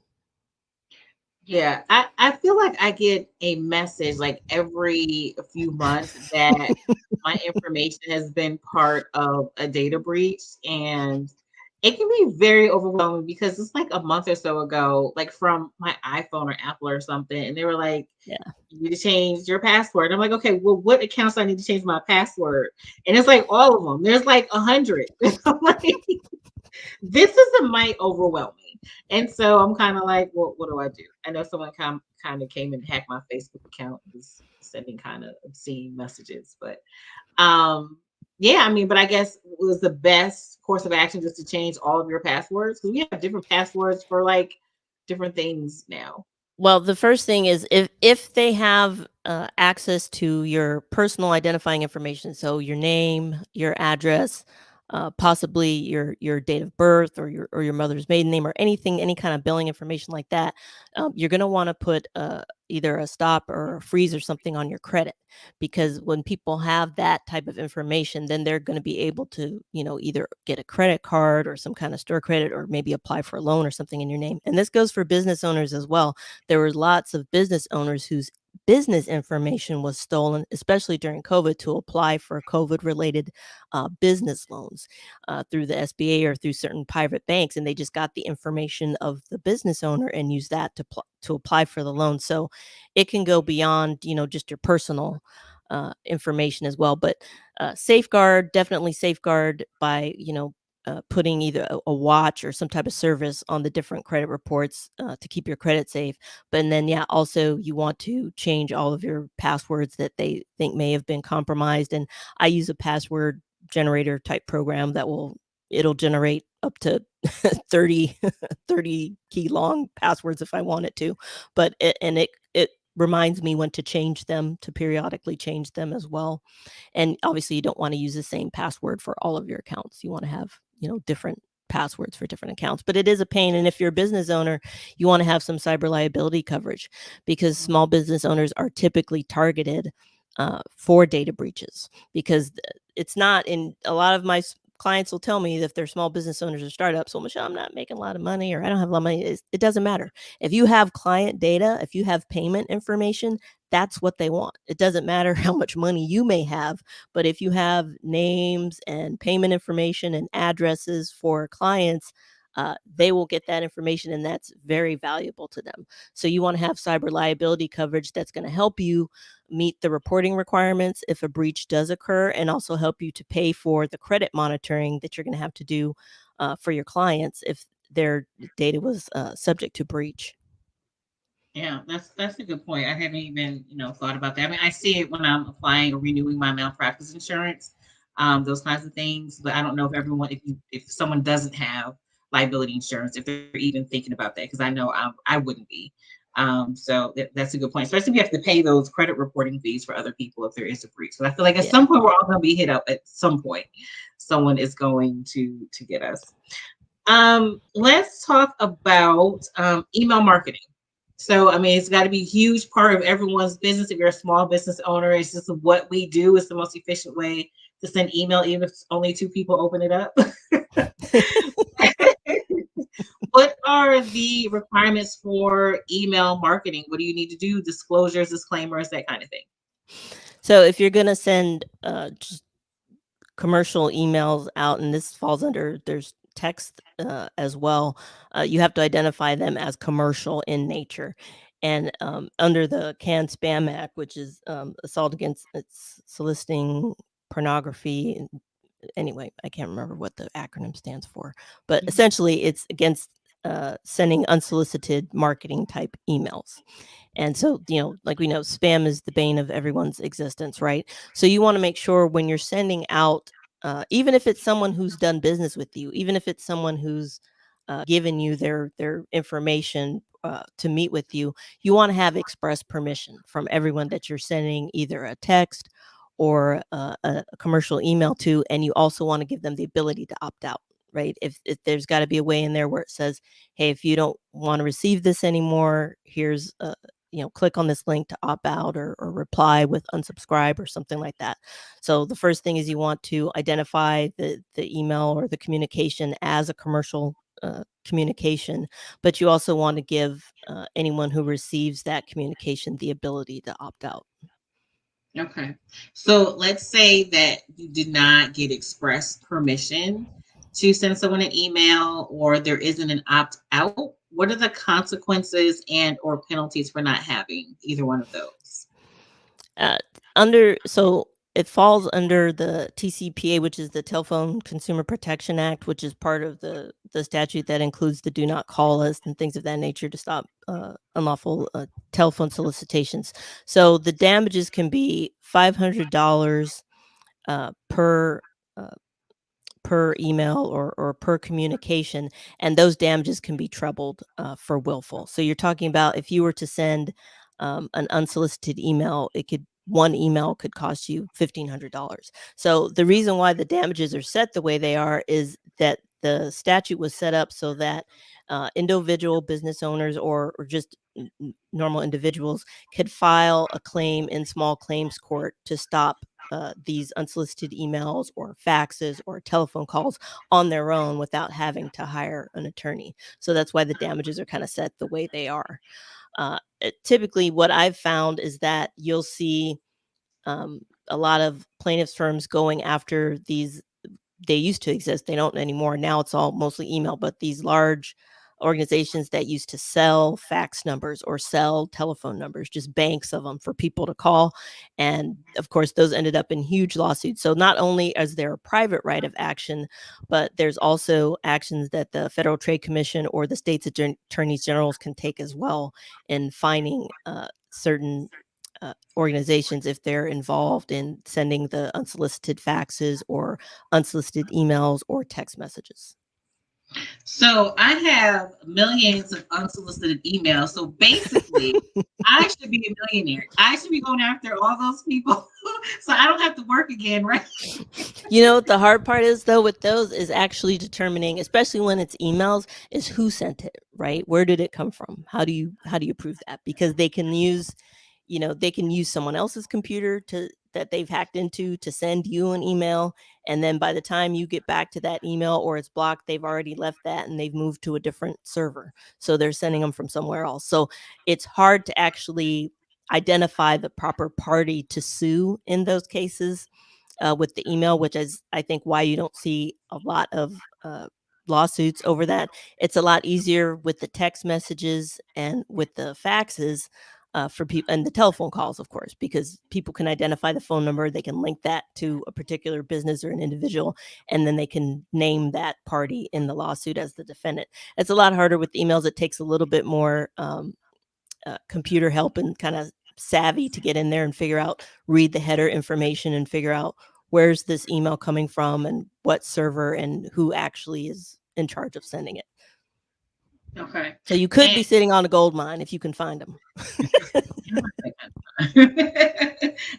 Yeah, I feel like I get a message like every few months that my information has been part of a data breach, and it can be very overwhelming because it's like a month or so ago, like from my iPhone or Apple or something, and they were like, Yeah. you need to change your password. I'm like, okay, well, what accounts do I need to change my password? And it's like all of them. There's like 100. I'm like, this might overwhelm me. And so I'm kind of like, well, what do I do? I know someone kind of came and hacked my Facebook account, was sending kind of obscene messages, but yeah, I mean, but I guess it was the best course of action just to change all of your passwords, because we have different passwords for like different things now. Well, the first thing is if they have access to your personal identifying information, so your name, your address, possibly your date of birth or your mother's maiden name or anything, any kind of billing information like that, you're going to want to put either a stop or a freeze or something on your credit, because when people have that type of information, then they're going to be able to either get a credit card or some kind of store credit, or maybe apply for a loan or something in your name. And this goes for business owners as well. There were lots of business owners whose business information was stolen, especially during COVID, to apply for COVID-related business loans through the SBA or through certain private banks, and they just got the information of the business owner and used that to apply for the loan. So it can go beyond, just your personal information as well. But definitely safeguard by, putting either a watch or some type of service on the different credit reports to keep your credit safe. But then, yeah, also you want to change all of your passwords that they think may have been compromised. And I use a password generator type program it'll generate up to 30 30 key long passwords if I want it to. But it reminds me when to change them, to periodically change them as well. And obviously you don't want to use the same password for all of your accounts. You want to have, different passwords for different accounts. But it is a pain. And if you're a business owner, you want to have some cyber liability coverage, because small business owners are typically targeted for data breaches, because it's not in a lot of my clients will tell me that if they're small business owners or startups, well, Michele, I'm not making a lot of money, or I don't have a lot of money. It doesn't matter. If you have client data, if you have payment information, that's what they want. It doesn't matter how much money you may have, but if you have names and payment information and addresses for clients, they will get that information, and that's very valuable to them. So you want to have cyber liability coverage that's going to help you meet the reporting requirements if a breach does occur, and also help you to pay for the credit monitoring that you're going to have to do for your clients if their data was subject to breach. Yeah, that's a good point. I haven't even, thought about that. I mean, I see it when I'm applying or renewing my malpractice insurance, those kinds of things. But I don't know if everyone, if someone doesn't have liability insurance, if they're even thinking about that, because I know I wouldn't be. So that's a good point, especially if you have to pay those credit reporting fees for other people if there is a breach. So I feel like at some point we're all going to be hit up. At some point, someone is going to get us. Let's talk about email marketing. So, I mean, it's got to be a huge part of everyone's business. If you're a small business owner, it's just what we do. It's the most efficient way to send email, even if only 2 people open it up. What are the requirements for email marketing? What do you need to do? Disclosures, disclaimers, that kind of thing. So if you're going to send just commercial emails out, and this falls under, there's text as well, you have to identify them as commercial in nature. And under the CAN-SPAM Act, which is assault against soliciting pornography. Anyway, I can't remember what the acronym stands for, but essentially it's against sending unsolicited marketing type emails. And so, like we know, spam is the bane of everyone's existence, right? So you want to make sure when you're sending out, even if it's someone who's done business with you, even if it's someone who's given you their information to meet with you, you want to have express permission from everyone that you're sending either a text or a commercial email to, and you also want to give them the ability to opt out. Right? If there's got to be a way in there where it says, hey, if you don't want to receive this anymore, here's click on this link to opt out, or reply with unsubscribe or something like that. So the first thing is you want to identify the email or the communication as a commercial communication, but you also want to give anyone who receives that communication the ability to opt out. Okay. So let's say that you did not get express permission to send someone an email, or there isn't an opt out. What are the consequences and or penalties for not having either one of those? So it falls under the TCPA, which is the Telephone Consumer Protection Act, which is part of the statute that includes the do not call list and things of that nature to stop unlawful telephone solicitations. So the damages can be $500 per email or per communication, and those damages can be trebled for willful. So you're talking about if you were to send an unsolicited email, one email could cost you $1,500. So the reason why the damages are set the way they are is that the statute was set up so that individual business owners or just normal individuals could file a claim in small claims court to stop these unsolicited emails or faxes or telephone calls on their own without having to hire an attorney. So that's why the damages are kind of set the way they are. Typically, what I've found is that you'll see a lot of plaintiffs firms going after these. They used to exist, they don't anymore. Now it's all mostly email, but these large organizations that used to sell fax numbers or sell telephone numbers, just banks of them for people to call. And of course, those ended up in huge lawsuits. So not only is there a private right of action, but there's also actions that the Federal Trade Commission or the state's attorneys generals can take as well in finding certain organizations if they're involved in sending the unsolicited faxes or unsolicited emails or text messages. So I have millions of unsolicited emails. So basically, I should be a millionaire. I should be going after all those people so I don't have to work again, right? You know what the hard part is though with those is actually determining, especially when it's emails, is who sent it, right? Where did it come from? How do you prove that? Because they can use someone else's computer that they've hacked into to send you an email, and then by the time you get back to that email or it's blocked, they've already left that and they've moved to a different server, so they're sending them from somewhere else. So it's hard to actually identify the proper party to sue in those cases with the email, which is I think why you don't see a lot of lawsuits over that. It's a lot easier with the text messages and with the faxes for people, and the telephone calls, of course, because people can identify the phone number, they can link that to a particular business or an individual, and then they can name that party in the lawsuit as the defendant. It's a lot harder with emails. It takes a little bit more computer help and kind of savvy to get in there and read the header information and figure out where's this email coming from and what server and who actually is in charge of sending it. Okay. So you could be sitting on a gold mine if you can find them.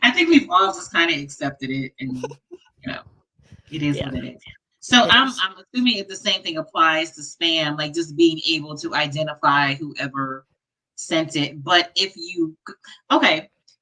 I think we've all just kind of accepted it, and it is what it is. So I'm assuming if the same thing applies to spam, like just being able to identify whoever sent it. But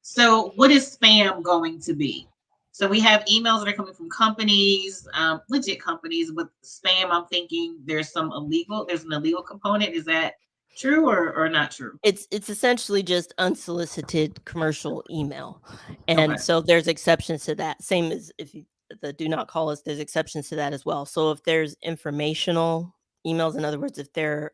so what is spam going to be? So we have emails that are coming from companies, legit companies. With spam, I'm thinking there's an illegal component. Is that true or not true? It's essentially just unsolicited commercial email. And so there's exceptions to that. Same as if the do not call us, there's exceptions to that as well. So if there's informational emails, in other words, if they're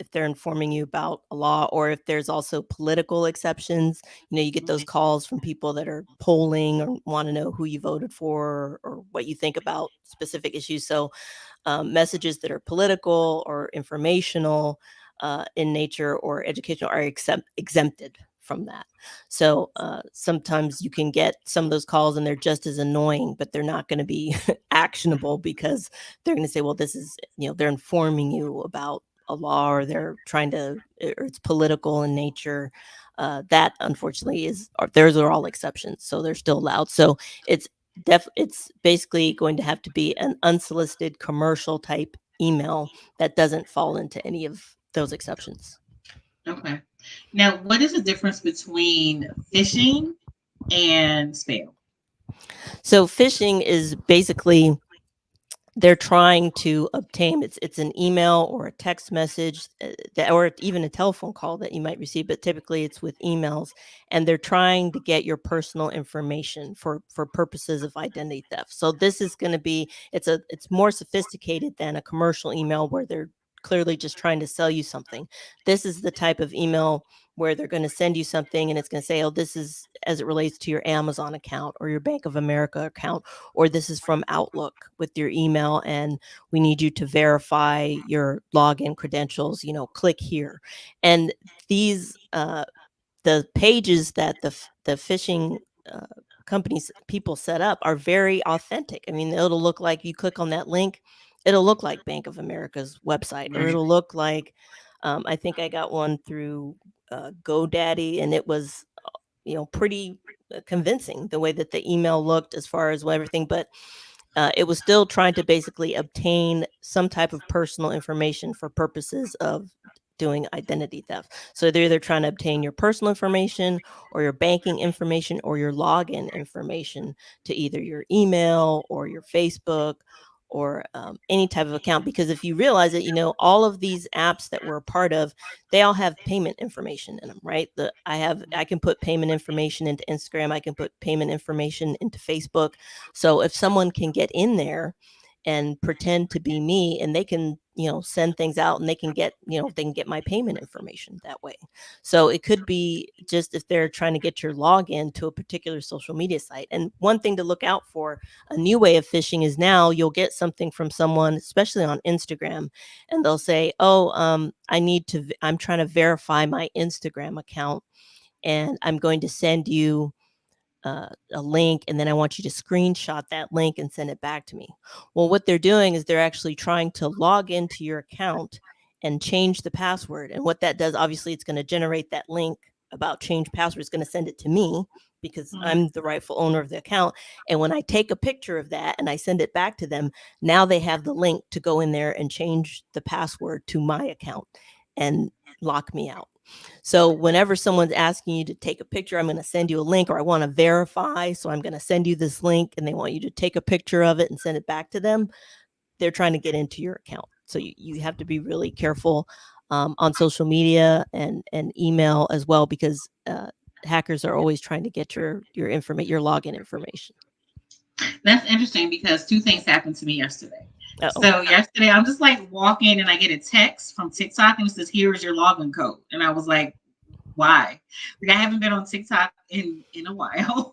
if they're informing you about a law, or if there's also political exceptions, you get those calls from people that are polling or want to know who you voted for or what you think about specific issues. So messages that are political or informational in nature or educational are exempted from that. So sometimes you can get some of those calls and they're just as annoying, but they're not going to be actionable because they're going to say, well, this is, they're informing you about a law, or they're or it's political in nature. That unfortunately those are all exceptions. So they're still allowed. So it's basically going to have to be an unsolicited commercial type email that doesn't fall into any of those exceptions. Okay. Now, what is the difference between phishing and spam? So phishing is basically they're trying to obtain it's an email or a text message or even a telephone call that you might receive, but typically it's with emails, and they're trying to get your personal information for purposes of identity theft. So this is going to be it's more sophisticated than a commercial email where they're clearly just trying to sell you something. This is the type of email where they're going to send you something and it's going to say, oh, this is as it relates to your Amazon account or your Bank of America account, or this is from Outlook with your email and we need you to verify your login credentials, click here. And these the pages that the phishing companies people set up are very authentic. I mean, it'll look like you click on that link, it'll look like Bank of America's website, or it'll look like I think I got one through GoDaddy, and it was pretty convincing the way that the email looked as far as everything, but it was still trying to basically obtain some type of personal information for purposes of doing identity theft. So they're either trying to obtain your personal information or your banking information or your login information to either your email or your Facebook or any type of account. Because if you realize that, all of these apps that we're a part of, they all have payment information in them, right? I can put payment information into Instagram. I can put payment information into Facebook. So if someone can get in there and pretend to be me, and they can, send things out, and they can get, they can get my payment information that way. So it could be just if they're trying to get your login to a particular social media site. And one thing to look out for, a new way of phishing, is now you'll get something from someone, especially on Instagram, and they'll say, "Oh, I'm trying to verify my Instagram account, and I'm going to send you a link, and then I want you to screenshot that link and send it back to me." Well, what they're doing is they're actually trying to log into your account and change the password. And what that does, obviously, it's going to generate that link about change password. It's going to send it to me because I'm the rightful owner of the account. And when I take a picture of that and I send it back to them, now they have the link to go in there and change the password to my account and lock me out. So whenever someone's asking you to take a picture, I'm going to send you a link, or I want to verify, so I'm going to send you this link, and they want you to take a picture of it and send it back to them, they're trying to get into your account. So you have to be really careful on social media and email as well, because hackers are always trying to get your login information. That's interesting because two things happened to me yesterday. Uh-oh. So yesterday, I'm just like walking and I get a text from TikTok and it says, "Here is your login code." And I was like, why? Like, I haven't been on TikTok in a while.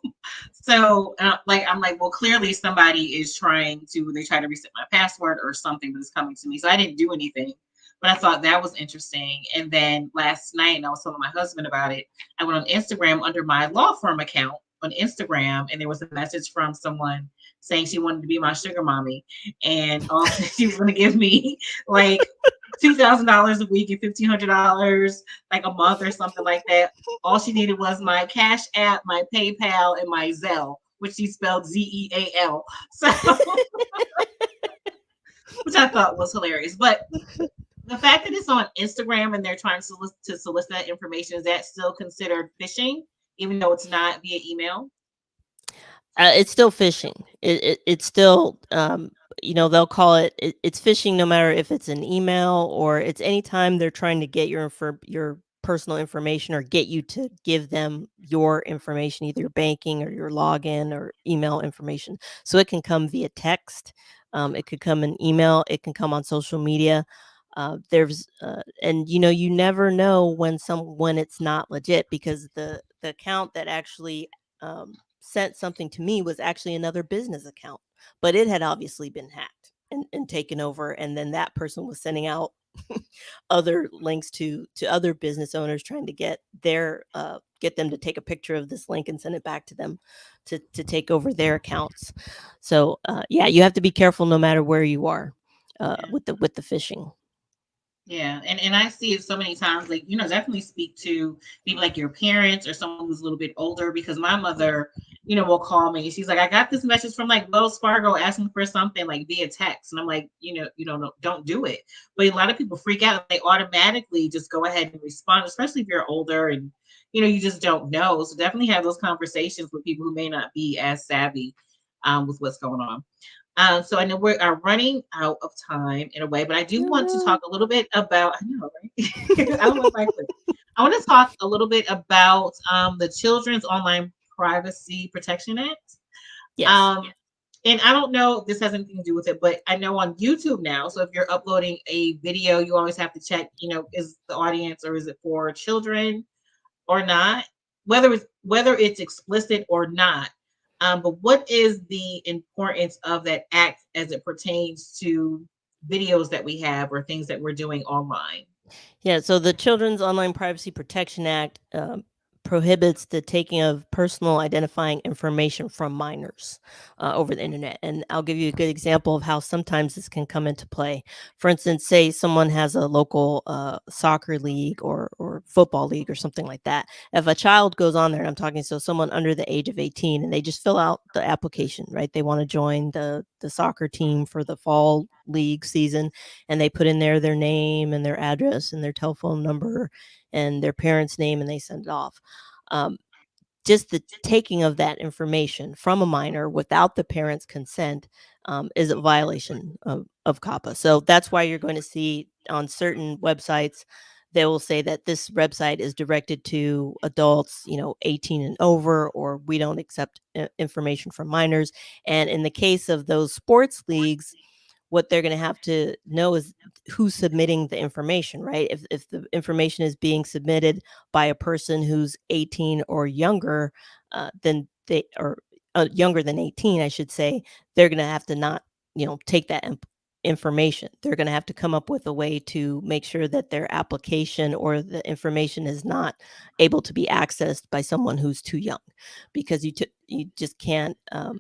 So I'm like, well, clearly somebody is they try to reset my password or something, but it's coming to me. So I didn't do anything, but I thought that was interesting. And then last night, and I was telling my husband about it, I went on Instagram under my law firm account on Instagram, and there was a message from someone saying she wanted to be my sugar mommy, and also she was going to give me like $2,000 a week and $1,500 like a month or something like that. All she needed was my Cash App, my PayPal, and my Zelle, which she spelled Zeal. So, which I thought was hilarious. But the fact that it's on Instagram and they're trying to solicit that information, is that still considered phishing, even though it's not via email? It's still phishing. It's still, they'll call it's phishing no matter if it's an email or it's anytime they're trying to get your personal information or get you to give them your information, either your banking or your login or email information. So it can come via text. It could come in email. It can come on social media. And you never know when it's not legit, because the account that actually sent something to me was actually another business account, but it had obviously been hacked and taken over, and then that person was sending out other links to other business owners, trying to get them to take a picture of this link and send it back to them to take over their accounts. So you have to be careful no matter where you are with the phishing. Yeah, and I see it so many times, like, definitely speak to people like your parents or someone who's a little bit older, because my mother, will call me. She's like, "I got this message from like Wells Fargo asking for something like via text." And I'm like, don't do it. But a lot of people freak out. They automatically just go ahead and respond, especially if you're older and, you just don't know. So definitely have those conversations with people who may not be as savvy with what's going on. So I know we are running out of time in a way, but I do want to talk a little bit about, I know, right? I want to talk a little bit about the Children's Online Privacy Protection Act. Yes. And I don't know if this has anything to do with it, but I know on YouTube now, so if you're uploading a video, you always have to check, is the audience, or is it for children or not? Whether it's explicit or not. But what is the importance of that act as it pertains to videos that we have or things that we're doing online? Yeah, so the Children's Online Privacy Protection Act prohibits the taking of personal identifying information from minors over the internet. And I'll give you a good example of how sometimes this can come into play. For instance, say someone has a local soccer league or football league or something like that. If a child goes on there, and I'm talking so someone under the age of 18, and they just fill out the application, right? They want to join the soccer team for the fall league season, and they put in there their name and their address and their telephone number and their parents' name, and they send it off. Just the taking of that information from a minor without the parent's consent is a violation of COPPA. So that's why you're going to see on certain websites, they will say that this website is directed to adults, 18 and over, or we don't accept information from minors. And in the case of those sports leagues, what they're going to have to know is who's submitting the information, right? If the information is being submitted by a person who's 18 or younger, then they are younger than 18, I should say, they're going to have to not, take that information. They're going to have to come up with a way to make sure that their application or the information is not able to be accessed by someone who's too young, because you just can't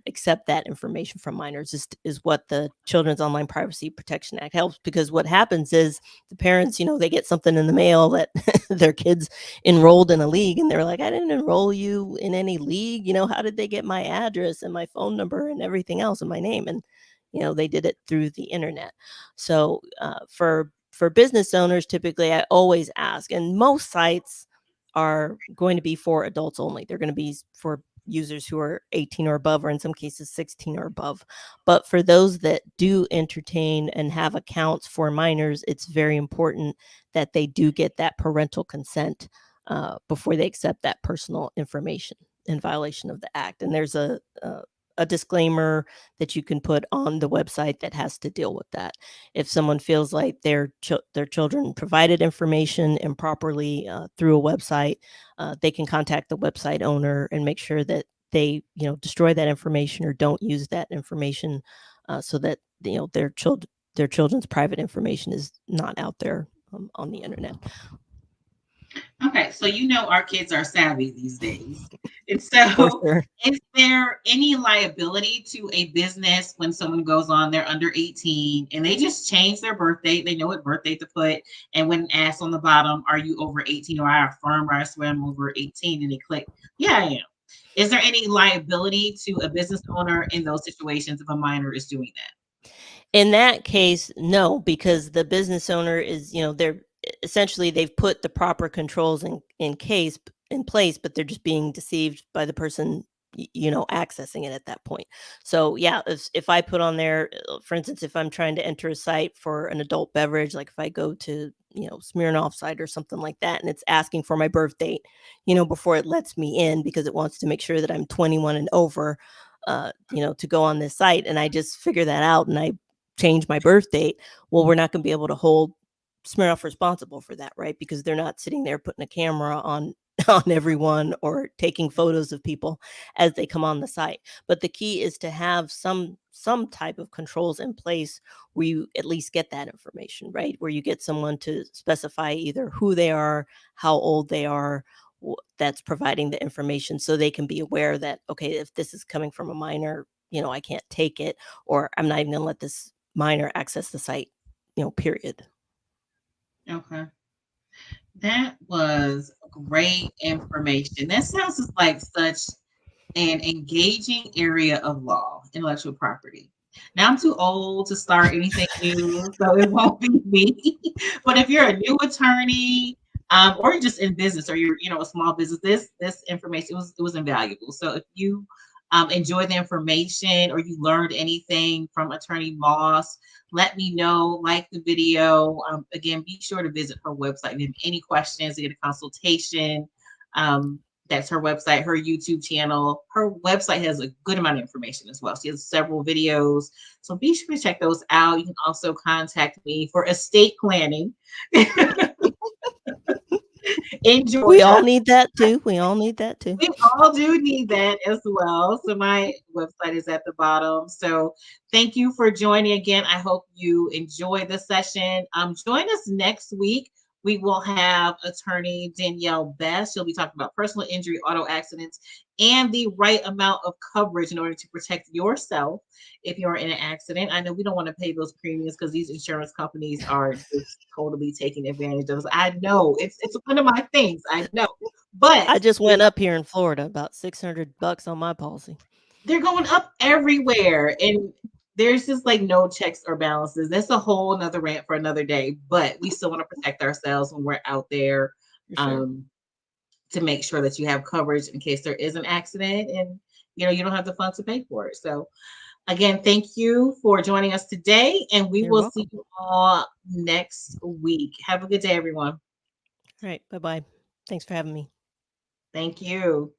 accept that information from minors. Is what the Children's Online Privacy Protection Act helps, because what happens is the parents, they get something in the mail that their kids enrolled in a league, and they're like, I didn't enroll you in any league. How did they get my address and my phone number and everything else and my name? And they did it through the internet. So for business owners, typically I always ask, and most sites are going to be for adults only. They're going to be for users who are 18 or above, or in some cases 16 or above. But for those that do entertain and have accounts for minors, it's very important that they do get that parental consent before they accept that personal information in violation of the act. And there's a disclaimer that you can put on the website that has to deal with that. If someone feels like their children provided information improperly through a website, they can contact the website owner and make sure that they destroy that information or don't use that information, so that their children's private information is not out there on the internet. Okay, so our kids are savvy these days. And so sure. Is there any liability to a business when someone goes on, they're under 18 and they just change their birthday? They know what birthday to put. And when asked on the bottom, are you over 18? Or I affirm or I swear I'm over 18, and they click, yeah, I am. Is there any liability to a business owner in those situations if a minor is doing that? In that case, no, because the business owner is, they're essentially, they've put the proper controls in place, but they're just being deceived by the person accessing it at that point. So yeah, if I put on there, for instance, if I'm trying to enter a site for an adult beverage, like if I go to Smirnoff site or something like that, and it's asking for my birth date before it lets me in, because it wants to make sure that I'm 21 and over to go on this site, and I just figure that out and I change my birth date, well, we're not going to be able to hold Smirnoff responsible for that, right? Because they're not sitting there putting a camera on everyone or taking photos of people as they come on the site. But the key is to have some type of controls in place where you at least get that information, right? Where you get someone to specify either who they are, how old they are, that's providing the information, so they can be aware that, okay, if this is coming from a minor, I can't take it, or I'm not even going to let this minor access the site, period. Okay. That was great information. That sounds just like such an engaging area of law, intellectual property. Now, I'm too old to start anything new, so it won't be me. But if you're a new attorney, or you're just in business, or you're, a small business, this information it was invaluable. So if you enjoyed the information or you learned anything from Attorney Moss, let me know. Like the video. Again, be sure to visit her website. If you have any questions, to get a consultation. That's her website, her YouTube channel. Her website has a good amount of information as well. She has several videos. So be sure to check those out. You can also contact me for estate planning in Georgia. We all need that too. We all need that too. We all do need that as well. So my website is at the bottom. So thank you for joining again. I hope you enjoy the session. Join us next week. We will have attorney Danielle Best. She'll be talking about personal injury, auto accidents, and the right amount of coverage in order to protect yourself if you're in an accident. I know we don't want to pay those premiums because these insurance companies are just totally taking advantage of us. I know it's one of my things. I know, but I just went up here in Florida, about $600 on my policy. They're going up everywhere, and there's just like no checks or balances. That's a whole another rant for another day, but we still want to protect ourselves when we're out there, Sure. to make sure that you have coverage in case there is an accident, and you don't have the funds to pay for it. So Again, thank you for joining us today, and we You're will see welcome. you all next week. Have a good day, everyone. All right. Bye bye. Thanks for having me. Thank you.